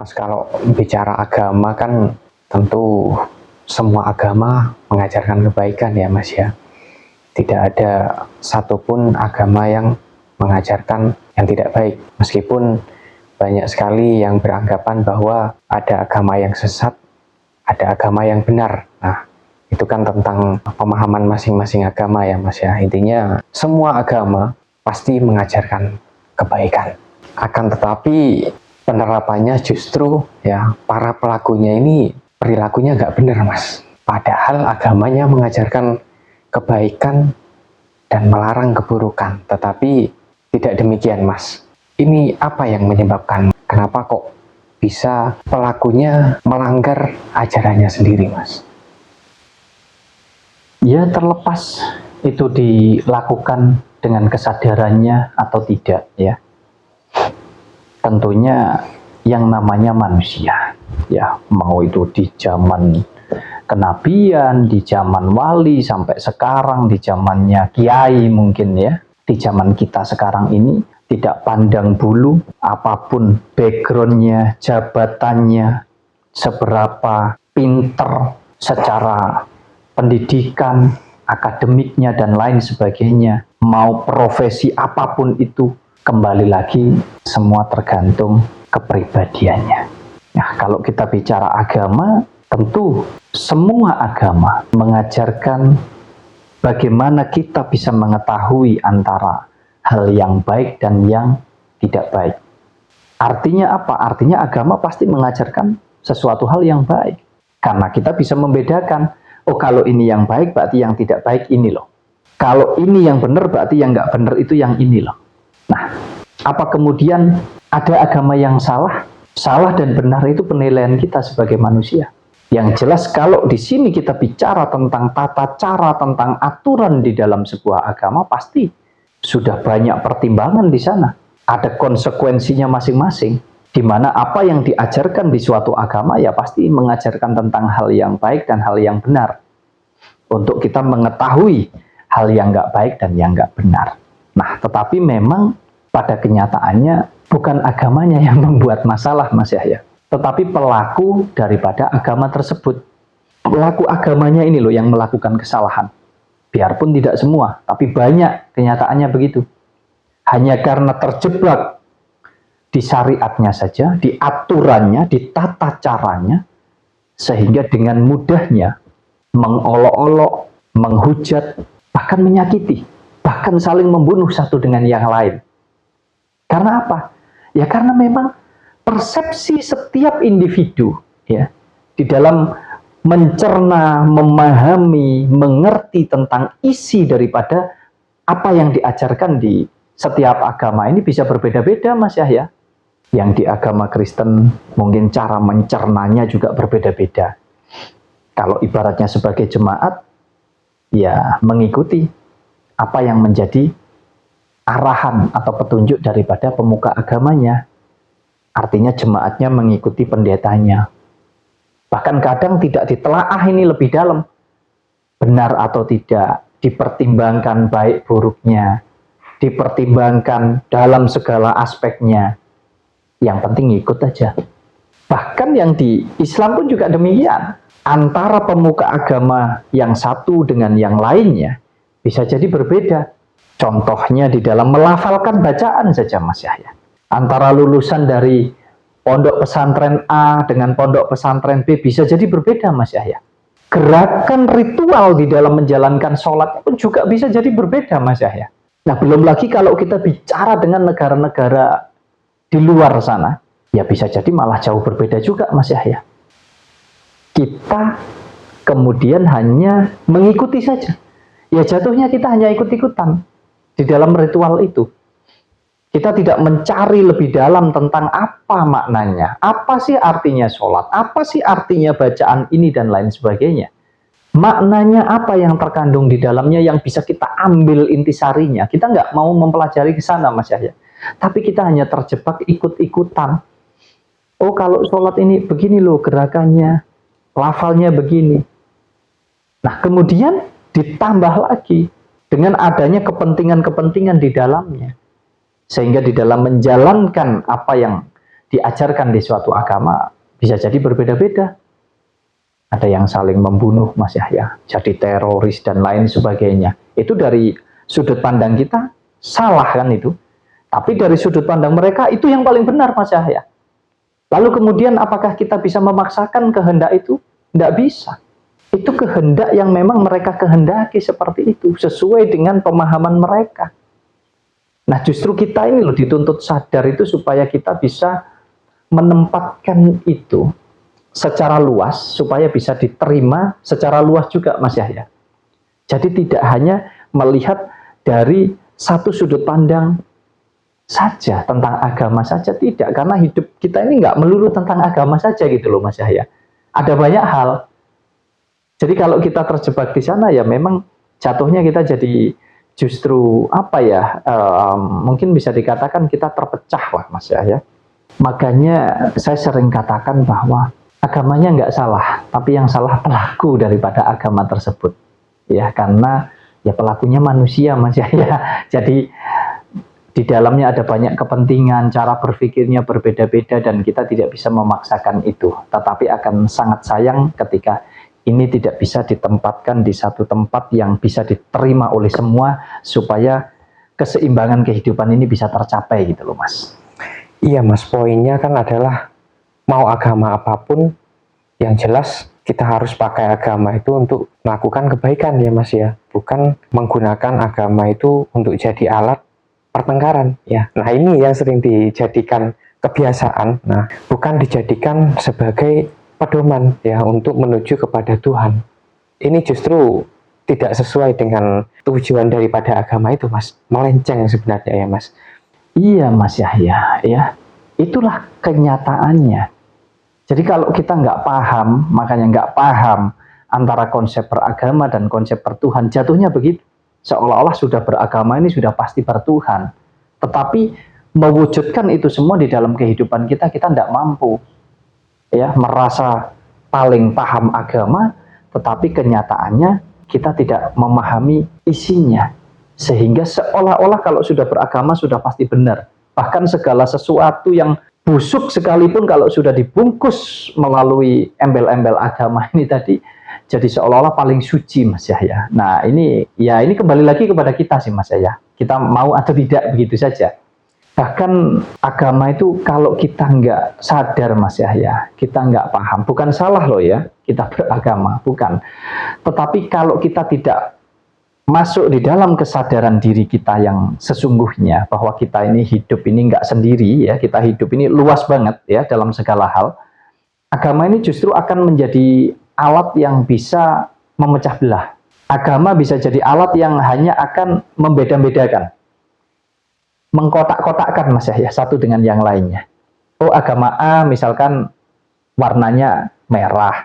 Mas, kalau bicara agama kan tentu semua agama mengajarkan kebaikan ya Mas ya. Tidak ada satupun agama yang mengajarkan yang tidak baik. Meskipun banyak sekali yang beranggapan bahwa ada agama yang sesat, ada agama yang benar. Nah, itu kan tentang pemahaman masing-masing agama ya Mas ya. Intinya semua agama pasti mengajarkan kebaikan. Akan tetapi penerapannya justru ya para pelakunya ini perilakunya nggak benar Mas. Padahal agamanya mengajarkan kebaikan dan melarang keburukan, tetapi tidak demikian Mas. Ini apa yang menyebabkan kenapa kok bisa pelakunya melanggar ajarannya sendiri Mas? Ya, terlepas itu dilakukan dengan kesadarannya atau tidak ya. Tentunya yang namanya manusia ya, mau itu di zaman kenabian, di zaman wali, sampai sekarang di zamannya kiai mungkin ya, di zaman kita sekarang ini tidak pandang bulu apapun backgroundnya, jabatannya, seberapa pinter secara pendidikan, akademiknya dan lain sebagainya, mau profesi apapun itu, kembali lagi semua tergantung kepribadiannya. Nah, kalau kita bicara agama, tentu semua agama mengajarkan bagaimana kita bisa mengetahui antara hal yang baik dan yang tidak baik. Artinya apa? Artinya agama pasti mengajarkan sesuatu hal yang baik. Karena kita bisa membedakan, oh kalau ini yang baik berarti yang tidak baik ini loh. Kalau ini yang benar berarti yang nggak benar itu yang ini loh. Nah, apa kemudian ada agama yang salah? Salah dan benar itu penilaian kita sebagai manusia. Yang jelas kalau di sini kita bicara tentang tata cara, tentang aturan di dalam sebuah agama, pasti sudah banyak pertimbangan di sana. Ada konsekuensinya masing-masing, di mana apa yang diajarkan di suatu agama ya pasti mengajarkan tentang hal yang baik dan hal yang benar. Untuk kita mengetahui hal yang nggak baik dan yang nggak benar. Nah, tetapi memang pada kenyataannya bukan agamanya yang membuat masalah Mas Yahya, tetapi pelaku daripada agama tersebut. Pelaku agamanya ini loh yang melakukan kesalahan. Biarpun tidak semua, tapi banyak kenyataannya begitu. Hanya karena terjebak di syariatnya saja, di aturannya, di tata caranya, sehingga dengan mudahnya mengolok-olok, menghujat, bahkan menyakiti, bahkan saling membunuh satu dengan yang lain. Karena apa? Ya karena memang persepsi setiap individu ya di dalam mencerna, memahami, mengerti tentang isi daripada apa yang diajarkan di setiap agama ini bisa berbeda-beda Mas Yahya. Yang di agama Kristen mungkin cara mencernanya juga berbeda-beda. Kalau ibaratnya sebagai jemaat ya mengikuti apa yang menjadi arahan atau petunjuk daripada pemuka agamanya. Artinya jemaatnya mengikuti pendetanya. Bahkan kadang tidak ditelaah ini lebih dalam. Benar atau tidak, dipertimbangkan baik buruknya, dipertimbangkan dalam segala aspeknya. Yang penting ikut aja. Bahkan yang di Islam pun juga demikian. Antara pemuka agama yang satu dengan yang lainnya bisa jadi berbeda. Contohnya di dalam melafalkan bacaan saja Mas Yahya. Antara lulusan dari pondok pesantren A dengan pondok pesantren B bisa jadi berbeda Mas Yahya. Gerakan ritual di dalam menjalankan sholat pun juga bisa jadi berbeda Mas Yahya. Nah belum lagi kalau kita bicara dengan negara-negara di luar sana, ya bisa jadi malah jauh berbeda juga Mas Yahya. Kita kemudian hanya mengikuti saja. Ya jatuhnya kita hanya ikut-ikutan di dalam ritual itu. Kita tidak mencari lebih dalam tentang apa maknanya, apa sih artinya sholat, apa sih artinya bacaan ini dan lain sebagainya. Maknanya apa yang terkandung di dalamnya yang bisa kita ambil intisarinya. Kita nggak mau mempelajari ke sana Mas Yahya. Tapi kita hanya terjebak ikut-ikutan. Oh kalau sholat ini begini loh gerakannya, lafalnya begini. Nah kemudian ditambah lagi dengan adanya kepentingan-kepentingan di dalamnya. Sehingga di dalam menjalankan apa yang diajarkan di suatu agama bisa jadi berbeda-beda. Ada yang saling membunuh, Mas Yahya, jadi teroris dan lain sebagainya. Itu dari sudut pandang kita salah kan itu. Tapi dari sudut pandang mereka itu yang paling benar, Mas Yahya. Lalu kemudian apakah kita bisa memaksakan kehendak itu? Tidak bisa. Itu kehendak yang memang mereka kehendaki seperti itu, sesuai dengan pemahaman mereka. Nah, justru kita ini loh dituntut sadar itu supaya kita bisa menempatkan itu secara luas, supaya bisa diterima secara luas juga, Mas Yahya. Jadi tidak hanya melihat dari satu sudut pandang saja, tentang agama saja, tidak. Karena hidup kita ini nggak melulu tentang agama saja gitu loh, Mas Yahya. Ada banyak hal. Jadi kalau kita terjebak di sana, ya memang jatuhnya kita jadi justru apa ya, mungkin bisa dikatakan kita terpecah lah, Mas ya. Makanya saya sering katakan bahwa agamanya nggak salah, tapi yang salah pelaku daripada agama tersebut. Ya, karena ya pelakunya manusia, Mas ya. Jadi di dalamnya ada banyak kepentingan, cara berpikirnya berbeda-beda dan kita tidak bisa memaksakan itu. Tetapi akan sangat sayang ketika ini tidak bisa ditempatkan di satu tempat yang bisa diterima oleh semua supaya keseimbangan kehidupan ini bisa tercapai gitu loh, Mas. Iya, Mas, poinnya kan adalah mau agama apapun, yang jelas kita harus pakai agama itu untuk melakukan kebaikan ya, Mas ya. Bukan menggunakan agama itu untuk jadi alat pertengkaran ya. Nah, ini yang sering dijadikan kebiasaan. Nah, bukan dijadikan sebagai pedoman ya untuk menuju kepada Tuhan. Ini justru tidak sesuai dengan tujuan daripada agama itu, Mas. Melenceng sebenarnya ya, Mas. Iya, Mas Yahya, ya. Itulah kenyataannya. Jadi kalau kita nggak paham, makanya nggak paham antara konsep beragama dan konsep bertuhan, jatuhnya begitu. Seolah-olah sudah beragama ini sudah pasti bertuhan. Tetapi mewujudkan itu semua di dalam kehidupan kita tidak mampu. Ya, merasa paling paham agama, tetapi kenyataannya kita tidak memahami isinya. Sehingga seolah-olah kalau sudah beragama sudah pasti benar. Bahkan segala sesuatu yang busuk sekalipun kalau sudah dibungkus melalui embel-embel agama ini tadi, jadi seolah-olah paling suci, Mas Yahya. Nah, ini kembali lagi kepada kita sih, Mas Yahya. Kita mau atau tidak begitu saja. Bahkan agama itu kalau kita nggak sadar, Mas Yahya, kita nggak paham. Bukan salah loh ya, kita beragama, bukan. Tetapi kalau kita tidak masuk di dalam kesadaran diri kita yang sesungguhnya, bahwa kita ini hidup ini nggak sendiri ya, kita hidup ini luas banget ya dalam segala hal. Agama ini justru akan menjadi alat yang bisa memecah belah. Agama bisa jadi alat yang hanya akan membeda-bedakan, mengkotak-kotakkan, Mas Yahya, satu dengan yang lainnya. Oh, agama A misalkan warnanya merah,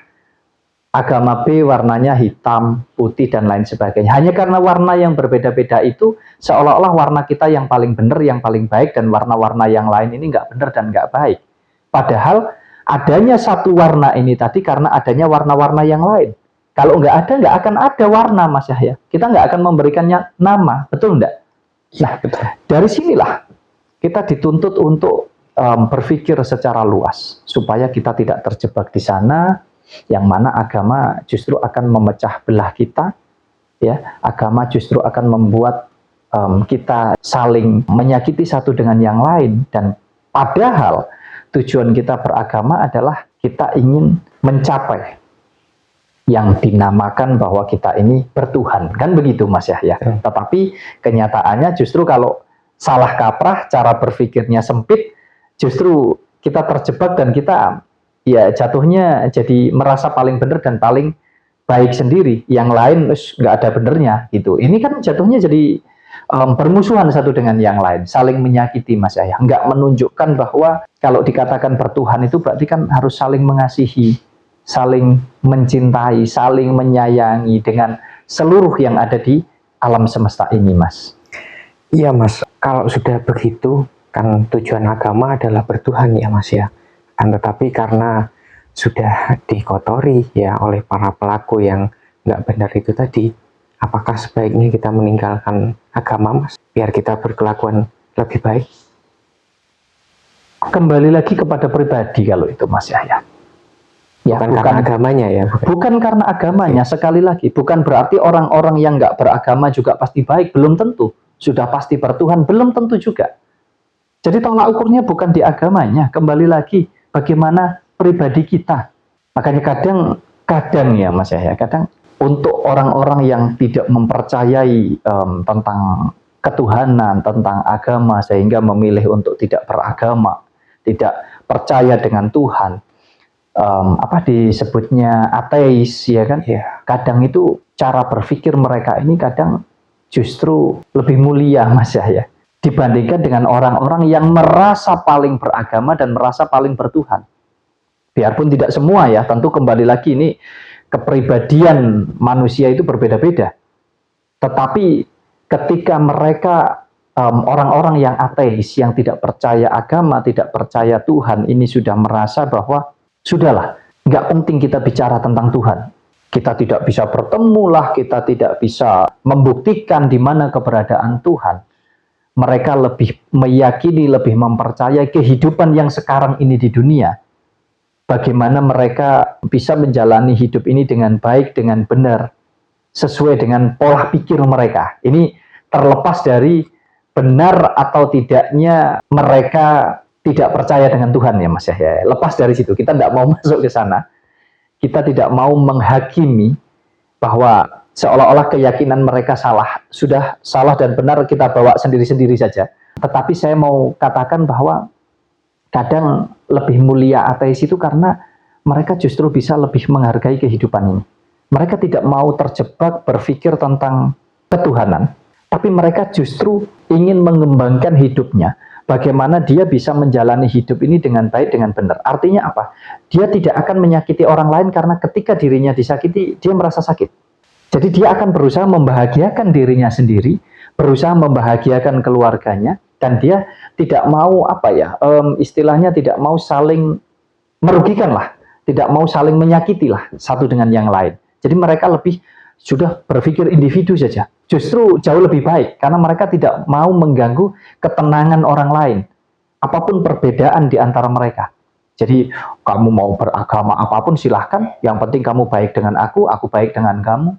agama B warnanya hitam, putih, dan lain sebagainya. Hanya karena warna yang berbeda-beda itu, seolah-olah warna kita yang paling benar, yang paling baik, dan warna-warna yang lain ini nggak benar dan nggak baik. Padahal adanya satu warna ini tadi karena adanya warna-warna yang lain. Kalau nggak ada, nggak akan ada warna, Mas Yahya. Kita nggak akan memberikannya nama, betul nggak? Nah, dari sinilah kita dituntut untuk berpikir secara luas supaya kita tidak terjebak di sana, yang mana agama justru akan memecah belah kita, ya. Agama justru akan membuat kita saling menyakiti satu dengan yang lain, dan padahal tujuan kita beragama adalah kita ingin mencapai yang dinamakan bahwa kita ini bertuhan, kan begitu, Mas Yahya. Tetapi kenyataannya justru kalau salah kaprah, cara berpikirnya sempit, justru kita terjebak dan kita ya jatuhnya jadi merasa paling benar dan paling baik sendiri, yang lain nggak ada benernya gitu. Ini kan jatuhnya jadi bermusuhan satu dengan yang lain, saling menyakiti, Mas Yahya. Nggak menunjukkan bahwa kalau dikatakan bertuhan itu berarti kan harus saling mengasihi, saling mencintai, saling menyayangi dengan seluruh yang ada di alam semesta ini, Mas. Iya, Mas. Kalau sudah begitu, kan tujuan agama adalah bertuhan ya, Mas ya. Kan tetapi karena sudah dikotori ya oleh para pelaku yang nggak benar itu tadi, apakah sebaiknya kita meninggalkan agama, Mas, biar kita berkelakuan lebih baik? kembali lagi kepada pribadi kalau itu Mas Yahya. Ya, bukan karena agamanya ya. Bukan karena agamanya, sekali lagi. Bukan berarti orang-orang yang nggak beragama juga pasti baik, belum tentu. Sudah pasti bertuhan, belum tentu juga. Jadi tolak ukurnya bukan di agamanya, kembali lagi bagaimana pribadi kita. Makanya kadang ya Mas Yahya, kadang untuk orang-orang yang tidak mempercayai tentang ketuhanan, tentang agama, sehingga memilih untuk tidak beragama, tidak percaya dengan Tuhan, apa disebutnya ateis ya kan? Yeah. Kadang itu cara berpikir mereka ini kadang justru lebih mulia Mas Yahya dibandingkan dengan orang-orang yang merasa paling beragama dan merasa paling bertuhan. Biarpun tidak semua ya, tentu kembali lagi ini kepribadian manusia itu berbeda-beda. Tetapi ketika mereka orang-orang yang ateis, yang tidak percaya agama, tidak percaya Tuhan, ini sudah merasa bahwa sudahlah, nggak penting kita bicara tentang Tuhan. Kita tidak bisa bertemu lah, kita tidak bisa membuktikan di mana keberadaan Tuhan. Mereka lebih meyakini, lebih mempercayai kehidupan yang sekarang ini di dunia. Bagaimana mereka bisa menjalani hidup ini dengan baik, dengan benar, sesuai dengan pola pikir mereka. Ini terlepas dari benar atau tidaknya mereka tidak percaya dengan Tuhan ya Mas Yahya. Lepas dari situ, kita tidak mau masuk ke sana. Kita tidak mau menghakimi bahwa seolah-olah keyakinan mereka salah. Sudah salah dan benar kita bawa sendiri-sendiri saja. Tetapi saya mau katakan bahwa kadang lebih mulia ateis itu karena mereka justru bisa lebih menghargai kehidupan ini. Mereka tidak mau terjebak berpikir tentang ketuhanan, tapi mereka justru ingin mengembangkan hidupnya. Bagaimana dia bisa menjalani hidup ini dengan baik, dengan benar. Artinya apa? Dia tidak akan menyakiti orang lain karena ketika dirinya disakiti, dia merasa sakit. Jadi dia akan berusaha membahagiakan dirinya sendiri, berusaha membahagiakan keluarganya, dan dia tidak mau istilahnya tidak mau saling merugikan lah, tidak mau saling menyakiti lah satu dengan yang lain. Jadi mereka lebih sudah berpikir individu saja. Justru jauh lebih baik karena mereka tidak mau mengganggu ketenangan orang lain. Apapun perbedaan di antara mereka. Jadi kamu mau beragama apapun silahkan, yang penting kamu baik dengan aku baik dengan kamu.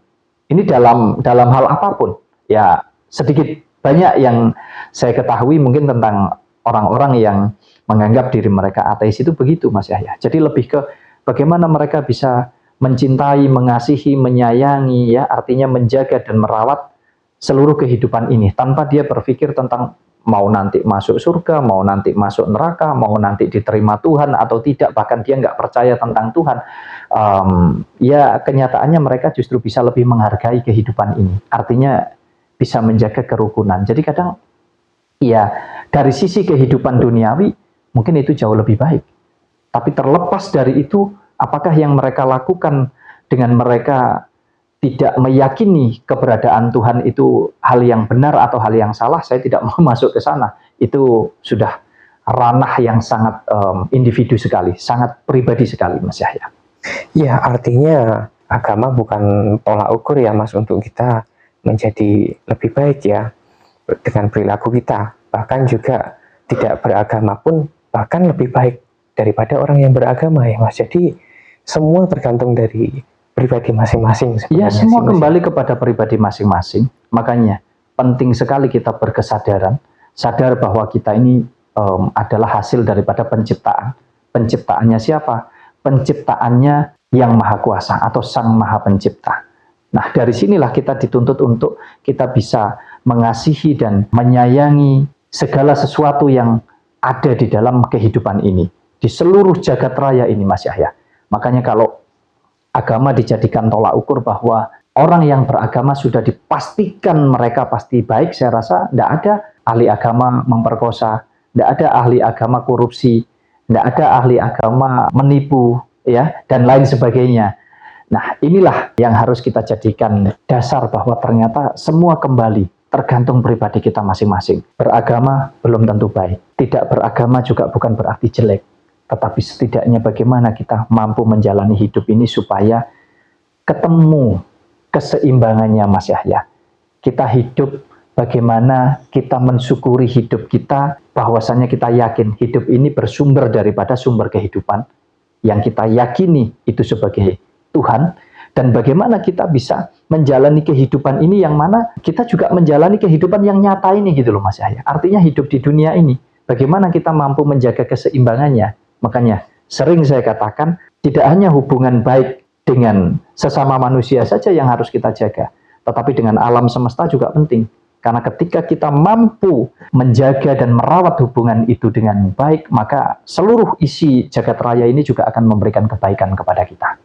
Ini dalam hal apapun. Ya, sedikit banyak yang saya ketahui mungkin tentang orang-orang yang menganggap diri mereka ateis itu begitu Mas Yahya. Jadi lebih ke bagaimana mereka bisa mencintai, mengasihi, menyayangi, ya, artinya menjaga dan merawat seluruh kehidupan ini tanpa dia berpikir tentang mau nanti masuk surga, mau nanti masuk neraka, mau nanti diterima Tuhan atau tidak, bahkan dia nggak percaya tentang Tuhan. Ya kenyataannya mereka justru bisa lebih menghargai kehidupan ini. Artinya bisa menjaga kerukunan. Jadi kadang ya dari sisi kehidupan duniawi mungkin itu jauh lebih baik. Tapi terlepas dari itu, apakah yang mereka lakukan dengan mereka tidak meyakini keberadaan Tuhan itu hal yang benar atau hal yang salah, saya tidak mau masuk ke sana. Itu sudah ranah yang sangat individu sekali, sangat pribadi sekali Mas Yahya. Ya, artinya agama bukan tolak ukur ya Mas untuk kita menjadi lebih baik ya dengan perilaku kita. Bahkan juga tidak beragama pun bahkan lebih baik daripada orang yang beragama ya Mas. Jadi semua tergantung dari pribadi masing-masing. Ya, semua kembali kepada pribadi masing-masing. Makanya penting sekali kita berkesadaran, sadar bahwa kita ini adalah hasil daripada penciptaan. Penciptaannya siapa? Penciptaannya Yang Maha Kuasa atau Sang Maha Pencipta. Nah, dari sinilah kita dituntut untuk kita bisa mengasihi dan menyayangi segala sesuatu yang ada di dalam kehidupan ini, di seluruh jagat raya ini Mas Yahya. Makanya kalau agama dijadikan tolak ukur bahwa orang yang beragama sudah dipastikan mereka pasti baik, saya rasa tidak ada ahli agama memperkosa, tidak ada ahli agama korupsi, tidak ada ahli agama menipu, ya, dan lain sebagainya. Nah, inilah yang harus kita jadikan dasar bahwa ternyata semua kembali tergantung pribadi kita masing-masing. Beragama belum tentu baik, tidak beragama juga bukan berarti jelek. Tetapi setidaknya bagaimana kita mampu menjalani hidup ini supaya ketemu keseimbangannya Mas Yahya. Kita hidup bagaimana kita mensyukuri hidup kita bahwasanya kita yakin hidup ini bersumber daripada sumber kehidupan yang kita yakini itu sebagai Tuhan, dan bagaimana kita bisa menjalani kehidupan ini yang mana kita juga menjalani kehidupan yang nyata ini gitu loh Mas Yahya. Artinya hidup di dunia ini, bagaimana kita mampu menjaga keseimbangannya. Makanya sering saya katakan, tidak hanya hubungan baik dengan sesama manusia saja yang harus kita jaga, tetapi dengan alam semesta juga penting. Karena ketika kita mampu menjaga dan merawat hubungan itu dengan baik, maka seluruh isi jagat raya ini juga akan memberikan kebaikan kepada kita.